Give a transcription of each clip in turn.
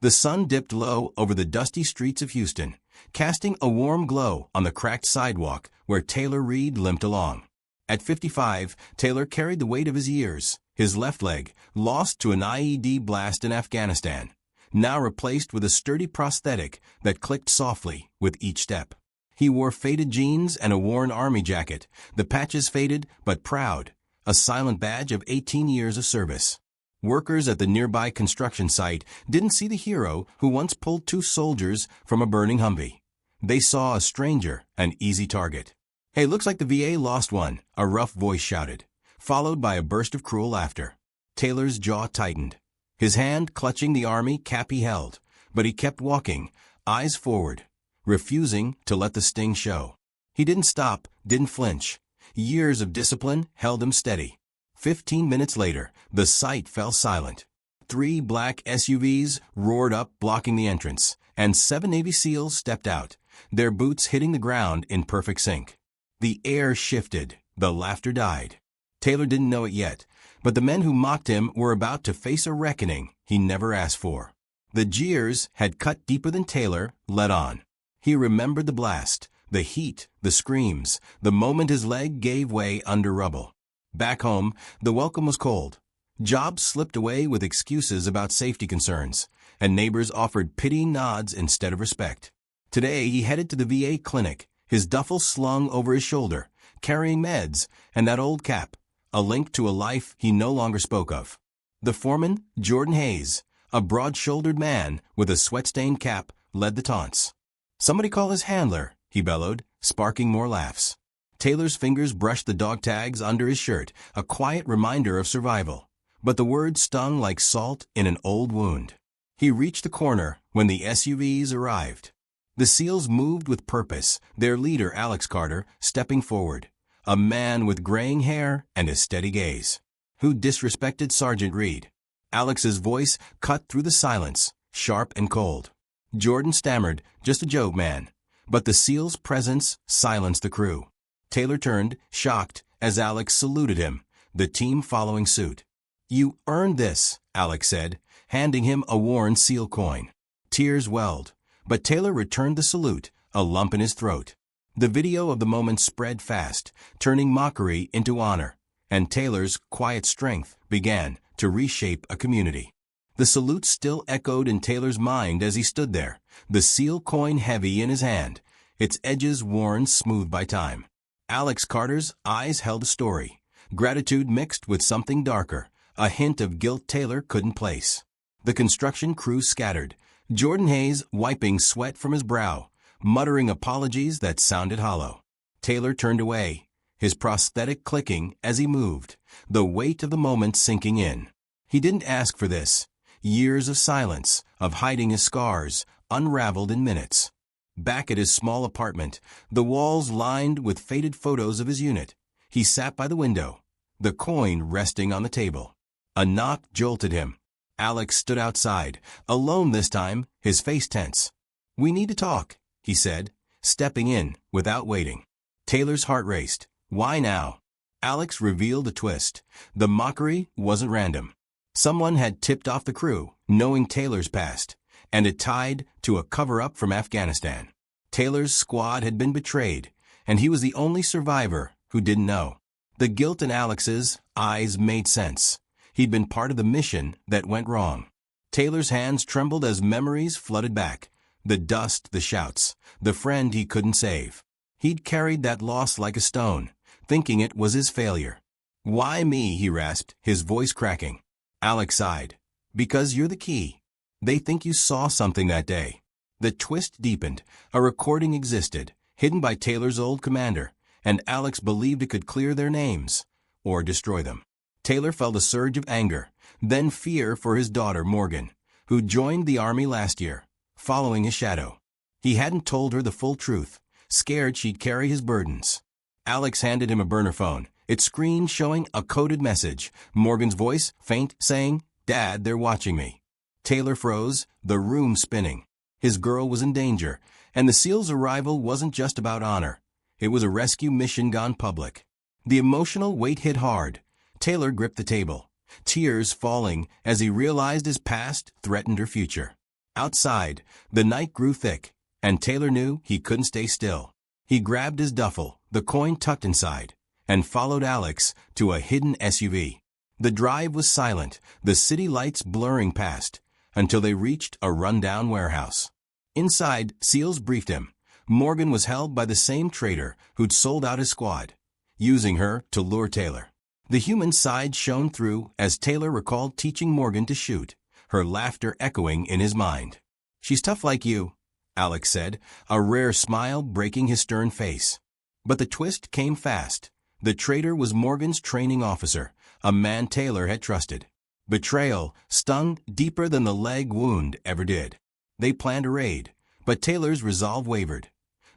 The sun dipped low over the dusty streets of Houston, casting a warm glow on the cracked sidewalk where Taylor Reed limped along. At 55, Taylor carried the weight of his years, his left leg, lost to an IED blast in Afghanistan, now replaced with a sturdy prosthetic that clicked softly with each step. He wore faded jeans and a worn army jacket, the patches faded but proud, a silent badge of 18 years of service. Workers at the nearby construction site didn't see the hero who once pulled 2 soldiers from a burning Humvee. They saw a stranger, an easy target. "Hey, looks like the VA lost one," a rough voice shouted, followed by a burst of cruel laughter. Taylor's jaw tightened, his hand clutching the army cap he held, but he kept walking, eyes forward, refusing to let the sting show. He didn't stop, didn't flinch. Years of discipline held him steady. 15 minutes later, the site fell silent. 3 black SUVs roared up, blocking the entrance, and 7 Navy SEALs stepped out, their boots hitting the ground in perfect sync. The air shifted, the laughter died. Taylor didn't know it yet, but the men who mocked him were about to face a reckoning he never asked for. The jeers had cut deeper than Taylor let on. He remembered the blast, the heat, the screams, the moment his leg gave way under rubble. Back home, the welcome was cold. Jobs slipped away with excuses about safety concerns, and neighbors offered pitying nods instead of respect. Today, he headed to the VA clinic, his duffel slung over his shoulder, carrying meds and that old cap, a link to a life he no longer spoke of. The foreman, Jordan Hayes, a broad-shouldered man with a sweat-stained cap, led the taunts. "Somebody call his handler," he bellowed, sparking more laughs. Taylor's fingers brushed the dog tags under his shirt, a quiet reminder of survival. But the words stung like salt in an old wound. He reached the corner when the SUVs arrived. The SEALs moved with purpose, their leader, Alex Carter, stepping forward, a man with graying hair and a steady gaze. "Who disrespected Sergeant Reed?" Alex's voice cut through the silence, sharp and cold. Jordan stammered, "Just a joke, man." But the SEAL's presence silenced the crew. Taylor turned, shocked, as Alex saluted him, the team following suit. "You earned this," Alex said, handing him a worn SEAL coin. Tears welled, but Taylor returned the salute, a lump in his throat. The video of the moment spread fast, turning mockery into honor, and Taylor's quiet strength began to reshape a community. The salute still echoed in Taylor's mind as he stood there, the SEAL coin heavy in his hand, its edges worn smooth by time. Alex Carter's eyes held a story, gratitude mixed with something darker, a hint of guilt Taylor couldn't place. The construction crew scattered, Jordan Hayes wiping sweat from his brow, muttering apologies that sounded hollow. Taylor turned away, his prosthetic clicking as he moved, the weight of the moment sinking in. He didn't ask for this. Years of silence, of hiding his scars, unraveled in minutes. Back at his small apartment, the walls lined with faded photos of his unit, he sat by the window, the coin resting on the table. A knock jolted him. Alex stood outside, alone this time, his face tense. "We need to talk," he said, stepping in without waiting. Taylor's heart raced. Why now? Alex revealed a twist. The mockery wasn't random. Someone had tipped off the crew, knowing Taylor's past, and it tied to a cover-up from Afghanistan. Taylor's squad had been betrayed, and he was the only survivor who didn't know. The guilt in Alex's eyes made sense. He'd been part of the mission that went wrong. Taylor's hands trembled as memories flooded back. The dust, the shouts, the friend he couldn't save. He'd carried that loss like a stone, thinking it was his failure. "Why me?" he rasped, his voice cracking. Alex sighed. "Because you're the key. They think you saw something that day." The twist deepened. A recording existed, hidden by Taylor's old commander, and Alex believed it could clear their names, or destroy them. Taylor felt a surge of anger, then fear for his daughter, Morgan, who joined the army last year, following his shadow. He hadn't told her the full truth, scared she'd carry his burdens. Alex handed him a burner phone, its screen showing a coded message, Morgan's voice, faint, saying, "Dad, they're watching me." Taylor froze, the room spinning. His girl was in danger, and the SEAL's arrival wasn't just about honor. It was a rescue mission gone public. The emotional weight hit hard. Taylor gripped the table, tears falling as he realized his past threatened her future. Outside, the night grew thick, and Taylor knew he couldn't stay still. He grabbed his duffel, the coin tucked inside, and followed Alex to a hidden SUV. The drive was silent, the city lights blurring past, until they reached a rundown warehouse. Inside, SEALs briefed him. Morgan was held by the same traitor who'd sold out his squad, using her to lure Taylor. The human side shone through as Taylor recalled teaching Morgan to shoot, her laughter echoing in his mind. "She's tough like you," Alex said, a rare smile breaking his stern face. But the twist came fast. The traitor was Morgan's training officer, a man Taylor had trusted. Betrayal stung deeper than the leg wound ever did. They planned a raid, but Taylor's resolve wavered.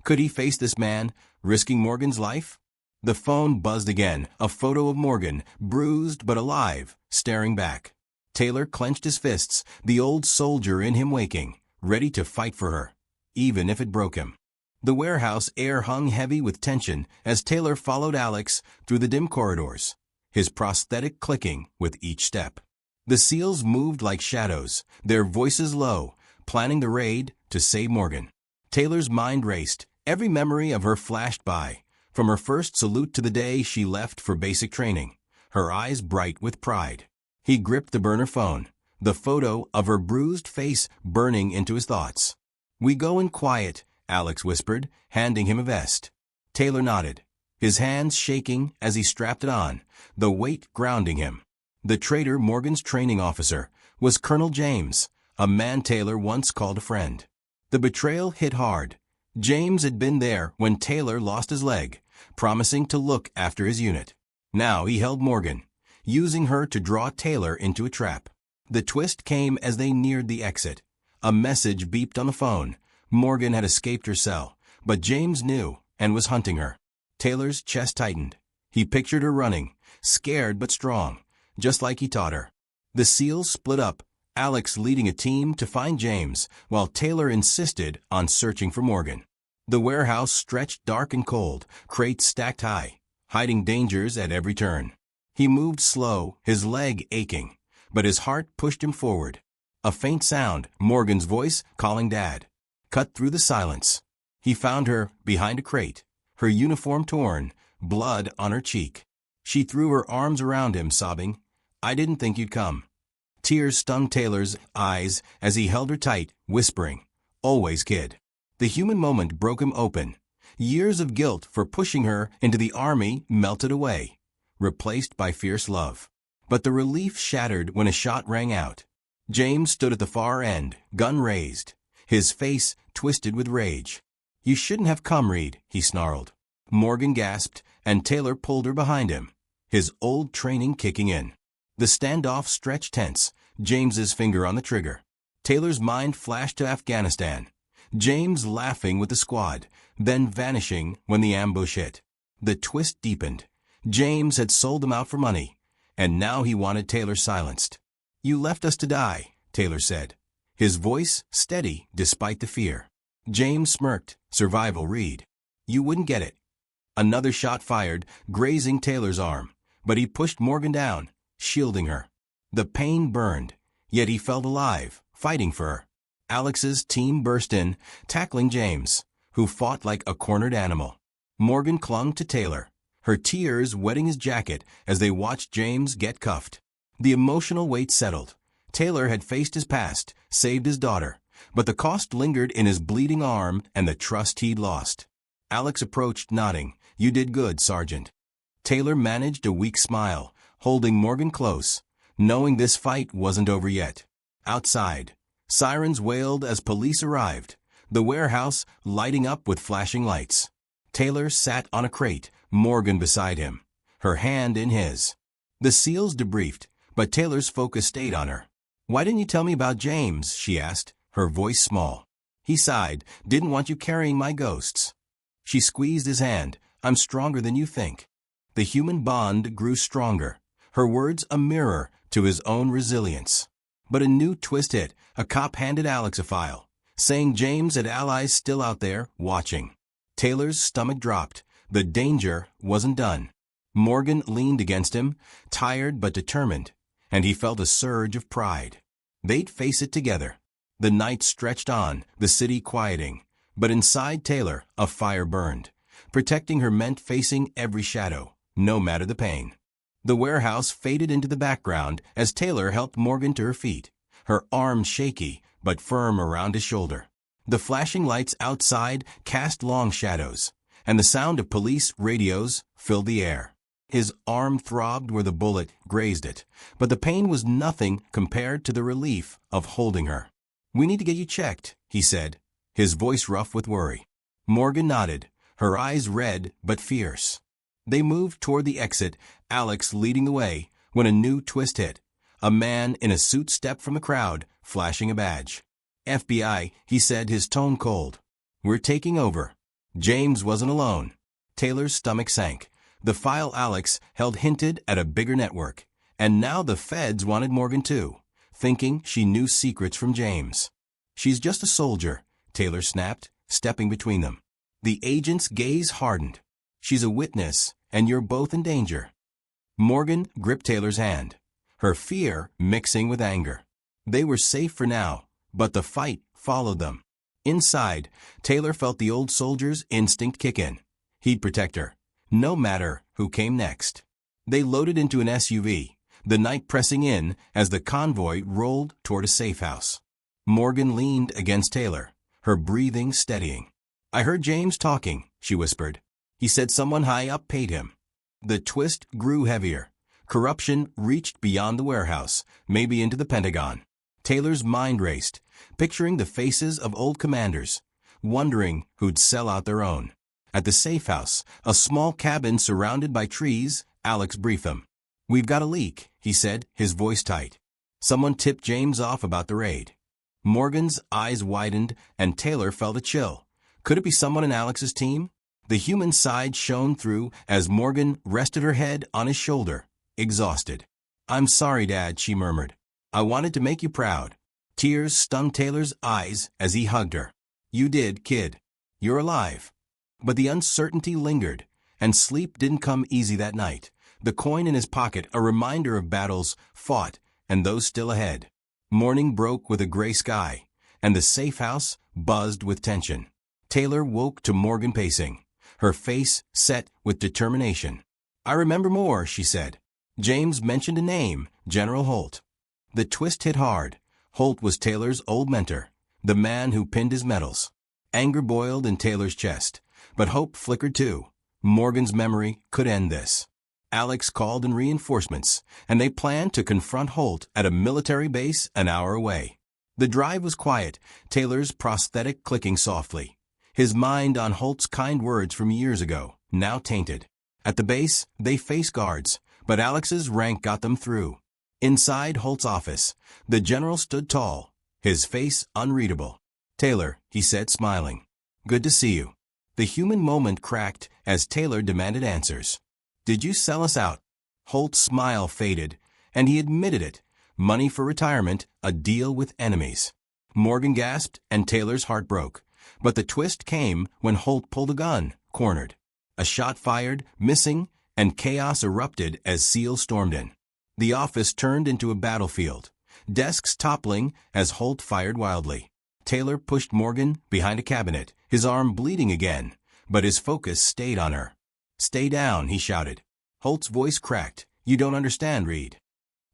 Could he face this man, risking Morgan's life? The phone buzzed again, a photo of Morgan, bruised but alive, staring back. Taylor clenched his fists, the old soldier in him waking, ready to fight for her, even if it broke him. The warehouse air hung heavy with tension as Taylor followed Alex through the dim corridors, his prosthetic clicking with each step. The SEALs moved like shadows, their voices low, planning the raid to save Morgan. Taylor's mind raced, every memory of her flashed by, from her first salute to the day she left for basic training, her eyes bright with pride. He gripped the burner phone, the photo of her bruised face burning into his thoughts. "We go in quiet," Alex whispered, handing him a vest. Taylor nodded, his hands shaking as he strapped it on, the weight grounding him. The traitor, Morgan's training officer, was Colonel James, a man Taylor once called a friend. The betrayal hit hard. James had been there when Taylor lost his leg, promising to look after his unit. Now he held Morgan, using her to draw Taylor into a trap. The twist came as they neared the exit. A message beeped on the phone. Morgan had escaped her cell, but James knew and was hunting her. Taylor's chest tightened. He pictured her running, scared but strong, just like he taught her. The SEALs split up, Alex leading a team to find James, while Taylor insisted on searching for Morgan. The warehouse stretched dark and cold, crates stacked high, hiding dangers at every turn. He moved slow, his leg aching, but his heart pushed him forward. A faint sound, Morgan's voice calling Dad, cut through the silence. He found her behind a crate, her uniform torn, blood on her cheek. She threw her arms around him, sobbing, "I didn't think you'd come." Tears stung Taylor's eyes as he held her tight, whispering, "Always, kid." The human moment broke him open. Years of guilt for pushing her into the army melted away, replaced by fierce love. But the relief shattered when a shot rang out. James stood at the far end, gun raised, his face twisted with rage. "You shouldn't have come, Reed," he snarled. Morgan gasped, and Taylor pulled her behind him, his old training kicking in. The standoff stretched tense, James's finger on the trigger. Taylor's mind flashed to Afghanistan. James laughing with the squad, then vanishing when the ambush hit. The twist deepened. James had sold them out for money, and now he wanted Taylor silenced. "You left us to die," Taylor said, his voice steady despite the fear. James smirked, "Survival, Reed. You wouldn't get it." Another shot fired, grazing Taylor's arm, but he pushed Morgan down, shielding her. The pain burned, yet he felt alive, fighting for her. Alex's team burst in, tackling James, who fought like a cornered animal. Morgan clung to Taylor, her tears wetting his jacket as they watched James get cuffed. The emotional weight settled. Taylor had faced his past, saved his daughter, but the cost lingered in his bleeding arm and the trust he'd lost. Alex approached, nodding, "You did good, Sergeant." Taylor managed a weak smile, holding Morgan close, knowing this fight wasn't over yet. Outside, sirens wailed as police arrived, the warehouse lighting up with flashing lights. Taylor sat on a crate, Morgan beside him, her hand in his. The SEALs debriefed, but Taylor's focus stayed on her. "Why didn't you tell me about James?" she asked, her voice small. He sighed, "Didn't want you carrying my ghosts." She squeezed his hand, "I'm stronger than you think." The human bond grew stronger, her words a mirror to his own resilience. But a new twist hit. A cop handed Alex a file, saying James had allies still out there, watching. Taylor's stomach dropped. The danger wasn't done. Morgan leaned against him, tired but determined, and he felt a surge of pride. They'd face it together. The night stretched on, the city quieting. But inside Taylor, a fire burned. Protecting her meant facing every shadow, no matter the pain. The warehouse faded into the background as Taylor helped Morgan to her feet, her arms shaky but firm around his shoulder. The flashing lights outside cast long shadows, and the sound of police radios filled the air. His arm throbbed where the bullet grazed it, but the pain was nothing compared to the relief of holding her. "We need to get you checked," he said, his voice rough with worry. Morgan nodded, her eyes red but fierce. They moved toward the exit, Alex leading the way, when a new twist hit. A man in a suit stepped from the crowd, flashing a badge. "FBI," he said, his tone cold. "We're taking over." James wasn't alone. Taylor's stomach sank. The file Alex held hinted at a bigger network, and now the feds wanted Morgan too, thinking she knew secrets from James. "She's just a soldier," Taylor snapped, stepping between them. The agent's gaze hardened. "She's a witness, and you're both in danger." Morgan gripped Taylor's hand, her fear mixing with anger. They were safe for now, but the fight followed them. Inside, Taylor felt the old soldier's instinct kick in. He'd protect her, no matter who came next. They loaded into an SUV, the night pressing in as the convoy rolled toward a safe house. Morgan leaned against Taylor, her breathing steadying. "I heard James talking," she whispered. "He said someone high up paid him." The twist grew heavier. Corruption reached beyond the warehouse, maybe into the Pentagon. Taylor's mind raced, picturing the faces of old commanders, wondering who'd sell out their own. At the safe house, a small cabin surrounded by trees, Alex briefed them. "We've got a leak," he said, his voice tight. Someone tipped James off about the raid. Morgan's eyes widened, and Taylor felt a chill. Could it be someone in Alex's team? The human side shone through as Morgan rested her head on his shoulder, exhausted. "I'm sorry, Dad," she murmured. "I wanted to make you proud." Tears stung Taylor's eyes as he hugged her. "You did, kid. You're alive." But the uncertainty lingered, and sleep didn't come easy that night. The coin in his pocket, a reminder of battles fought and those still ahead. Morning broke with a gray sky, and the safe house buzzed with tension. Taylor woke to Morgan pacing, her face set with determination. "I remember more," she said. James mentioned a name, General Holt. The twist hit hard. Holt was Taylor's old mentor, the man who pinned his medals. Anger boiled in Taylor's chest, but hope flickered too. Morgan's memory could end this. Alex called in reinforcements, and they planned to confront Holt at a military base an hour away. The drive was quiet, Taylor's prosthetic clicking softly. His mind on Holt's kind words from years ago, now tainted. At the base, they faced guards, but Alex's rank got them through. Inside Holt's office, the general stood tall, his face unreadable. "Taylor," he said, smiling. "Good to see you." The human moment cracked as Taylor demanded answers. "Did you sell us out?" Holt's smile faded, and he admitted it. Money for retirement, a deal with enemies. Morgan gasped, and Taylor's heart broke. But the twist came when Holt pulled a gun, cornered. A shot fired, missing, and chaos erupted as SEALs stormed in. The office turned into a battlefield, desks toppling as Holt fired wildly. Taylor pushed Morgan behind a cabinet, his arm bleeding again, but his focus stayed on her. "Stay down," he shouted. Holt's voice cracked. "You don't understand, Reed."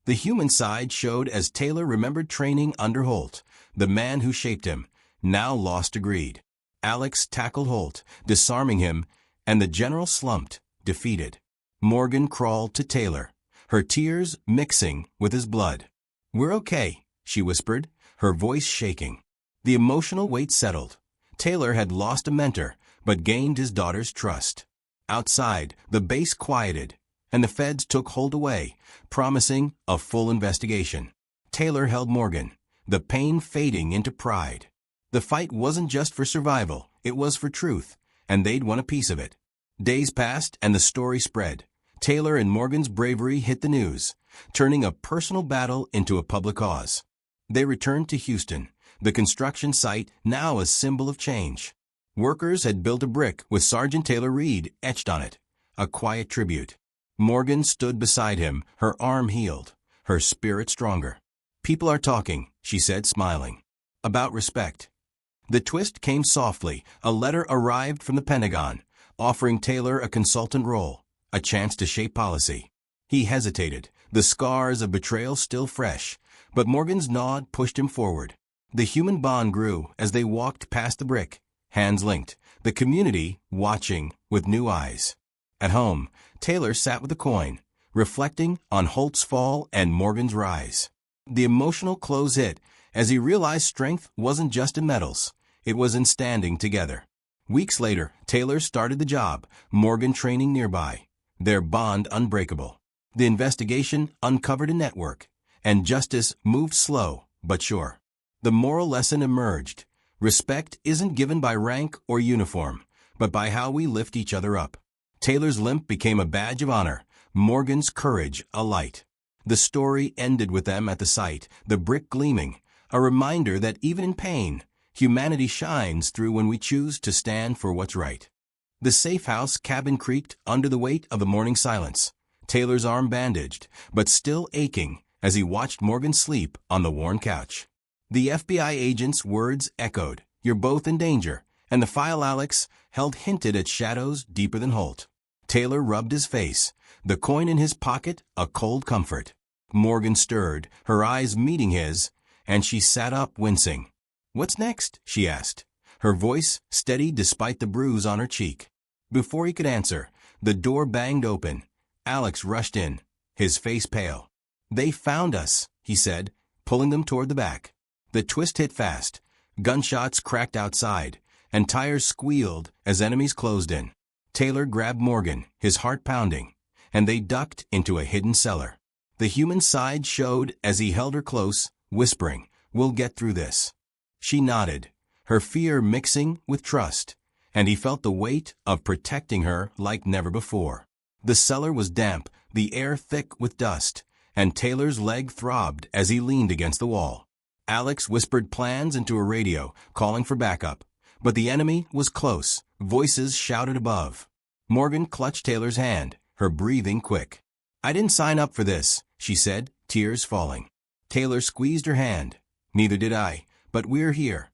The human side showed as Taylor remembered training under Holt, the man who shaped him, now lost to greed. Alex tackled Holt, disarming him, and the general slumped, defeated. Morgan crawled to Taylor, her tears mixing with his blood. "We're okay," she whispered, her voice shaking. The emotional weight settled. Taylor had lost a mentor, but gained his daughter's trust. Outside, the base quieted, and the feds took Holt away, promising a full investigation. Taylor held Morgan, the pain fading into pride. The fight wasn't just for survival, it was for truth, and they'd won a piece of it. Days passed, and the story spread. Taylor and Morgan's bravery hit the news, turning a personal battle into a public cause. They returned to Houston, the construction site now a symbol of change. Workers had built a brick with Sergeant Taylor Reed etched on it, a quiet tribute. Morgan stood beside him, her arm healed, her spirit stronger. "People are talking," she said, smiling. about respect. The twist came softly. A letter arrived from the Pentagon, offering Taylor a consultant role, a chance to shape policy. He hesitated, the scars of betrayal still fresh, but Morgan's nod pushed him forward. The human bond grew as they walked past the brick, hands linked, the community watching with new eyes. At home, Taylor sat with a coin, reflecting on Holt's fall and Morgan's rise. The emotional close hit as he realized strength wasn't just in medals, it was in standing together. Weeks later, Taylor started the job, Morgan training nearby, their bond unbreakable. The investigation uncovered a network, and justice moved slow but sure. The moral lesson emerged. Respect isn't given by rank or uniform, but by how we lift each other up. Taylor's limp became a badge of honor, Morgan's courage a light. The story ended with them at the site, the brick gleaming, a reminder that even in pain, humanity shines through when we choose to stand for what's right. The safe house cabin creaked under the weight of the morning silence, Taylor's arm bandaged, but still aching as he watched Morgan sleep on the worn couch. The FBI agent's words echoed, "You're both in danger," and the file Alex held hinted at shadows deeper than Holt. Taylor rubbed his face, the coin in his pocket a cold comfort. Morgan stirred, her eyes meeting his, and she sat up wincing. "What's next?" she asked, her voice steady despite the bruise on her cheek. Before he could answer, the door banged open. Alex rushed in, his face pale. "They found us," he said, pulling them toward the back. The twist hit fast. Gunshots cracked outside, and tires squealed as enemies closed in. Taylor grabbed Morgan, his heart pounding, and they ducked into a hidden cellar. The human side showed as he held her close, whispering, "We'll get through this." She nodded, her fear mixing with trust, and he felt the weight of protecting her like never before. The cellar was damp, the air thick with dust, and Taylor's leg throbbed as he leaned against the wall. Alex whispered plans into a radio, calling for backup, but the enemy was close, voices shouted above. Morgan clutched Taylor's hand, her breathing quick. "I didn't sign up for this," she said, tears falling. Taylor squeezed her hand. "Neither did I, but we're here."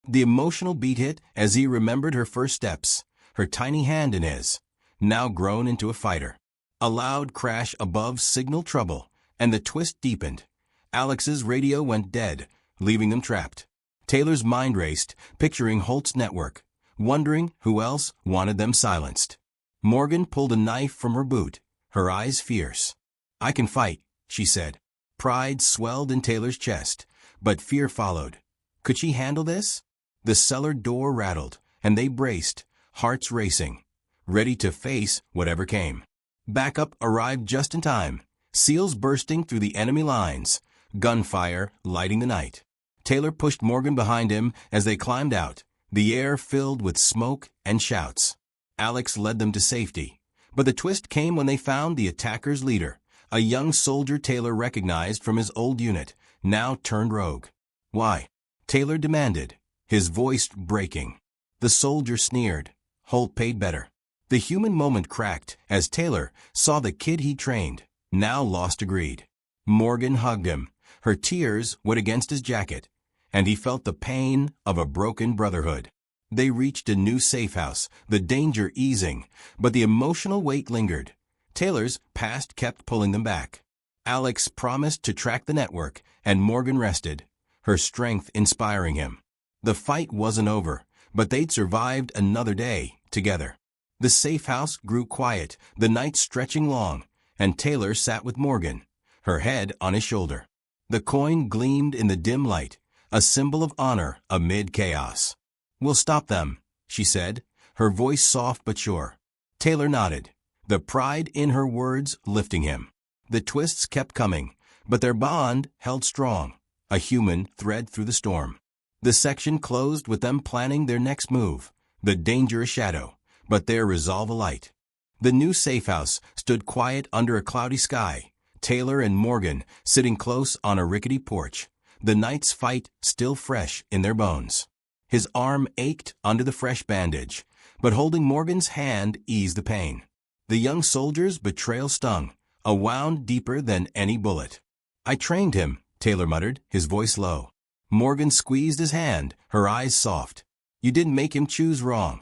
The emotional beat hit as he remembered her first steps, her tiny hand in his, now grown into a fighter. A loud crash above signaled trouble, and the twist deepened. Alex's radio went dead, leaving them trapped. Taylor's mind raced, picturing Holt's network, wondering who else wanted them silenced. Morgan pulled a knife from her boot, her eyes fierce. "I can fight," she said. Pride swelled in Taylor's chest, but fear followed. Could she handle this? The cellar door rattled, and they braced, hearts racing, ready to face whatever came. Backup arrived just in time, seals bursting through the enemy lines, gunfire lighting the night. Taylor pushed Morgan behind him as they climbed out, the air filled with smoke and shouts. Alex led them to safety, but the twist came when they found the attacker's leader, a young soldier Taylor recognized from his old unit, now turned rogue. "Why?" Taylor demanded, his voice breaking. The soldier sneered. Holt paid better. The human moment cracked as Taylor saw the kid he trained, now lost agreed. Morgan hugged him, her tears wet against his jacket, and he felt the pain of a broken brotherhood. They reached a new safe house, the danger easing, but the emotional weight lingered. Taylor's past kept pulling them back. Alex promised to track the network, and Morgan rested, her strength inspiring him. The fight wasn't over, but they'd survived another day together. The safe house grew quiet, the night stretching long, and Taylor sat with Morgan, her head on his shoulder. The coin gleamed in the dim light, a symbol of honor amid chaos. "We'll stop them," she said, her voice soft but sure. Taylor nodded, the pride in her words lifting him. The twists kept coming, but their bond held strong, a human thread through the storm. The section closed with them planning their next move, the danger a shadow, but their resolve a light. The new safe house stood quiet under a cloudy sky, Taylor and Morgan sitting close on a rickety porch, the night's fight still fresh in their bones. His arm ached under the fresh bandage, but holding Morgan's hand eased the pain. The young soldier's betrayal stung, a wound deeper than any bullet. "I trained him," Taylor muttered, his voice low. Morgan squeezed his hand, her eyes soft. You didn't make him choose wrong.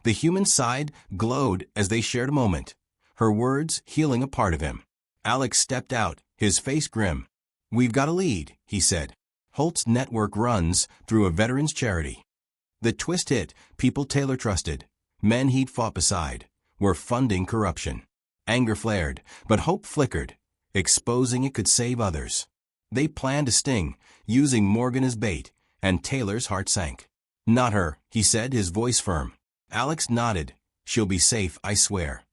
The human side glowed as they shared a moment, her words healing a part of him. Alex stepped out, his face grim. We've got a lead, he said. Holt's network runs through a veterans charity. The twist hit people Taylor trusted, men he'd fought beside, were funding corruption. Anger flared, but hope flickered, exposing it could save others. They planned a sting, using Morgan as bait, and Taylor's heart sank. Not her, he said, his voice firm. Alex nodded. She'll be safe, I swear.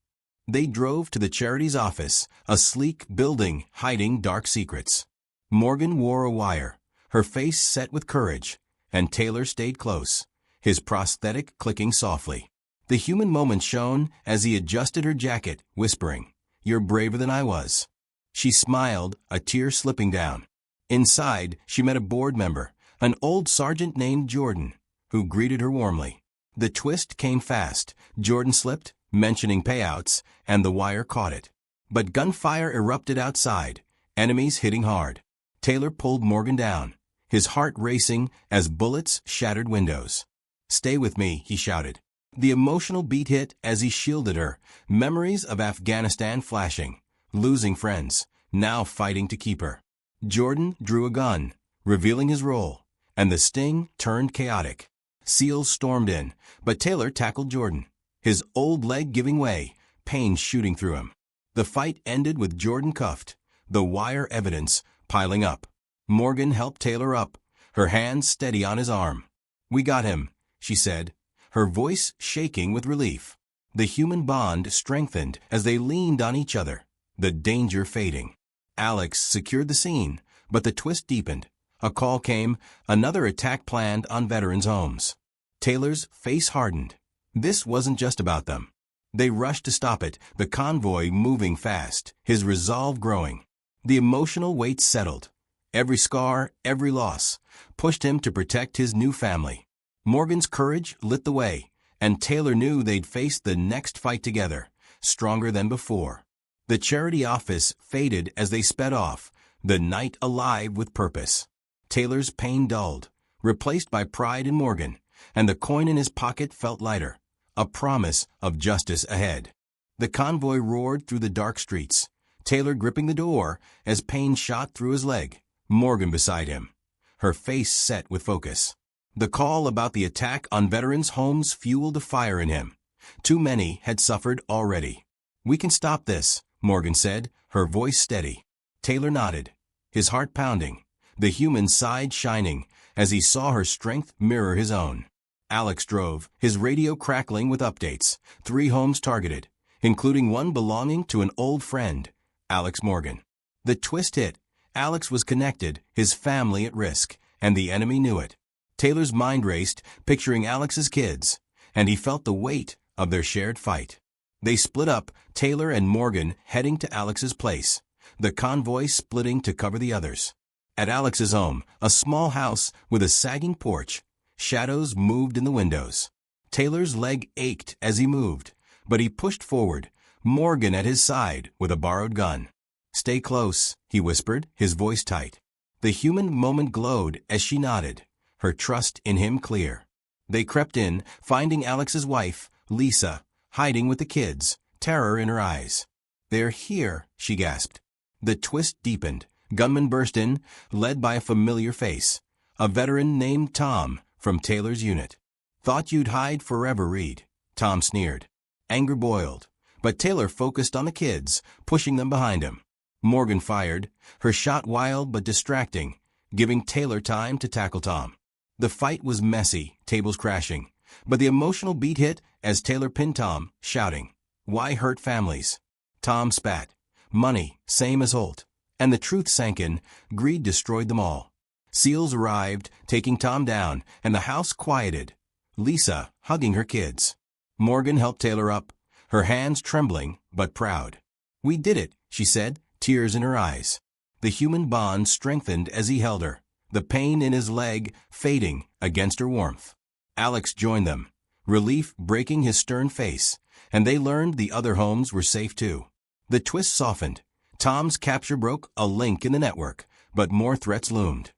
They drove to the charity's office, a sleek building hiding dark secrets. Morgan wore a wire, her face set with courage, and Taylor stayed close, his prosthetic clicking softly. The human moment shone as he adjusted her jacket, whispering, You're braver than I was. She smiled, a tear slipping down. Inside, she met a board member, an old sergeant named Jordan, who greeted her warmly. The twist came fast. Jordan slipped, mentioning payouts, and the wire caught it. But gunfire erupted outside, enemies hitting hard. Taylor pulled Morgan down, his heart racing as bullets shattered windows. Stay with me, he shouted. The emotional beat hit as he shielded her, memories of Afghanistan flashing, losing friends, now fighting to keep her. Jordan drew a gun, revealing his role, and the sting turned chaotic. SEALs stormed in, but Taylor tackled Jordan, his old leg giving way, pain shooting through him. The fight ended with Jordan cuffed, the wire evidence piling up. Morgan helped Taylor up, her hands steady on his arm. We got him, she said, her voice shaking with relief. The human bond strengthened as they leaned on each other, the danger fading. Alex secured the scene, but the twist deepened. A call came, another attack planned on veterans' homes. Taylor's face hardened. This wasn't just about them. They rushed to stop it, the convoy moving fast, his resolve growing. The emotional weight settled. Every scar, every loss, pushed him to protect his new family. Morgan's courage lit the way, and Taylor knew they'd face the next fight together, stronger than before. The charity office faded as they sped off, the night alive with purpose. Taylor's pain dulled, replaced by pride in Morgan, and the coin in his pocket felt lighter, a promise of justice ahead. The convoy roared through the dark streets, Taylor gripping the door as pain shot through his leg, Morgan beside him, her face set with focus. The call about the attack on veterans' homes fueled a fire in him. Too many had suffered already. We can stop this, Morgan said, her voice steady. Taylor nodded, his heart pounding, the human side shining as he saw her strength mirror his own. Alex drove, his radio crackling with updates, 3 homes targeted, including one belonging to an old friend, Alex Morgan. The twist hit. Alex was connected, his family at risk, and the enemy knew it. Taylor's mind raced, picturing Alex's kids, and he felt the weight of their shared fight. They split up, Taylor and Morgan heading to Alex's place, the convoy splitting to cover the others. At Alex's home, a small house with a sagging porch, shadows moved in the windows. Taylor's leg ached as he moved, but he pushed forward, Morgan at his side with a borrowed gun. Stay close, he whispered, his voice tight. The human moment glowed as she nodded, her trust in him clear. They crept in, finding Alex's wife, Lisa, hiding with the kids, terror in her eyes. They're here, she gasped. The twist deepened. Gunmen burst in, led by a familiar face, a veteran named Tom from Taylor's unit. Thought you'd hide forever, Reed, Tom sneered. Anger boiled, but Taylor focused on the kids, pushing them behind him. Morgan fired, her shot wild but distracting, giving Taylor time to tackle Tom. The fight was messy, tables crashing, but the emotional beat hit as Taylor pinned Tom, shouting, Why hurt families? Tom spat. Money, same as Holt. And the truth sank in, greed destroyed them all. SEALs arrived, taking Tom down, and the house quieted. Lisa hugging her kids. Morgan helped Taylor up, her hands trembling but proud. We did it, she said, tears in her eyes. The human bond strengthened as he held her, the pain in his leg fading against her warmth. Alex joined them, relief breaking his stern face, and they learned the other homes were safe too. The twist softened. Tom's capture broke a link in the network, but more threats loomed.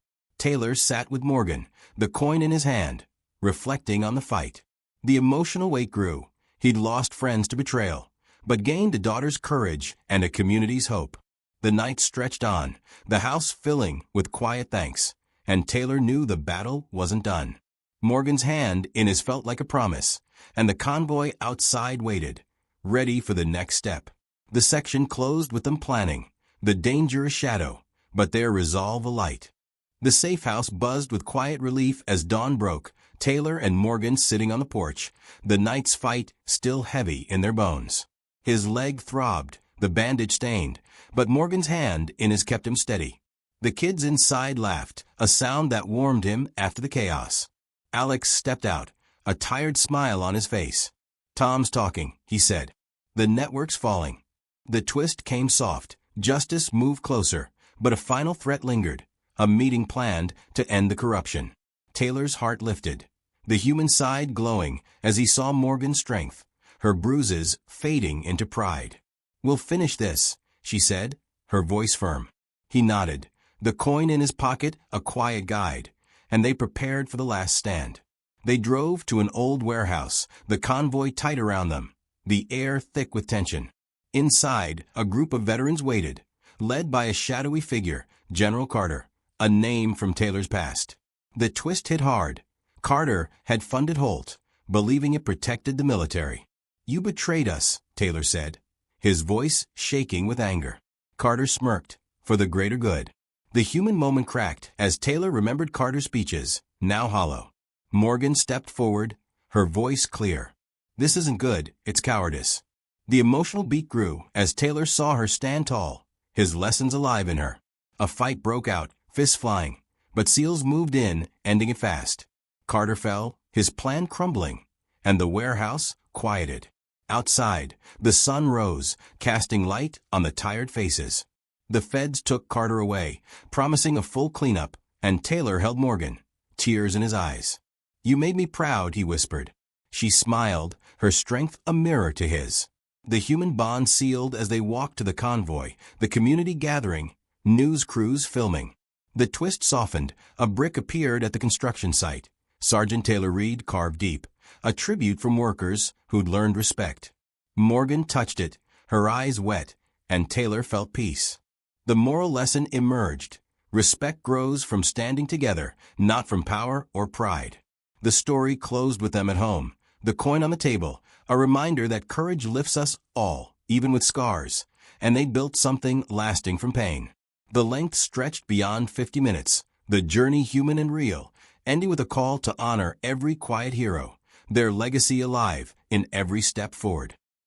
Taylor sat with Morgan, the coin in his hand, reflecting on the fight. The emotional weight grew. He'd lost friends to betrayal, but gained a daughter's courage and a community's hope. The night stretched on, the house filling with quiet thanks, and Taylor knew the battle wasn't done. Morgan's hand in his felt like a promise, and the convoy outside waited, ready for the next step. The section closed with them planning, the danger a shadow, but their resolve a light. The safe house buzzed with quiet relief as dawn broke, Taylor and Morgan sitting on the porch, the night's fight still heavy in their bones. His leg throbbed, the bandage stained, but Morgan's hand in his kept him steady. The kids inside laughed, a sound that warmed him after the chaos. Alex stepped out, a tired smile on his face. "Tom's talking," he said. "The network's falling." The twist came soft. Justice moved closer, but a final threat lingered, a meeting planned to end the corruption. Taylor's heart lifted, the human side glowing as he saw Morgan's strength, her bruises fading into pride. "We'll finish this," she said, her voice firm. He nodded, the coin in his pocket a quiet guide, and they prepared for the last stand. They drove to an old warehouse, the convoy tight around them, the air thick with tension. Inside, a group of veterans waited, led by a shadowy figure, General Carter, a name from Taylor's past. The twist hit hard. Carter had funded Holt, believing it protected the military. "You betrayed us," Taylor said, his voice shaking with anger. Carter smirked, "For the greater good." The human moment cracked as Taylor remembered Carter's speeches, now hollow. Morgan stepped forward, her voice clear. "This isn't good, it's cowardice." The emotional beat grew as Taylor saw her stand tall, his lessons alive in her. A fight broke out, fists flying, but SEALs moved in, ending it fast. Carter fell, his plan crumbling, and the warehouse quieted. Outside, the sun rose, casting light on the tired faces. The feds took Carter away, promising a full cleanup, and Taylor held Morgan, tears in his eyes. "You made me proud," he whispered. She smiled, her strength a mirror to his. The human bond sealed as they walked to the convoy, the community gathering, news crews filming. The twist softened, a brick appeared at the construction site. Sergeant Taylor Reed carved deep, a tribute from workers who'd learned respect. Morgan touched it, her eyes wet, and Taylor felt peace. The moral lesson emerged. Respect grows from standing together, not from power or pride. The story closed with them at home, the coin on the table, a reminder that courage lifts us all, even with scars, and they built something lasting from pain. The length stretched beyond 50 minutes, the journey human and real, ending with a call to honor every quiet hero, their legacy alive in every step forward.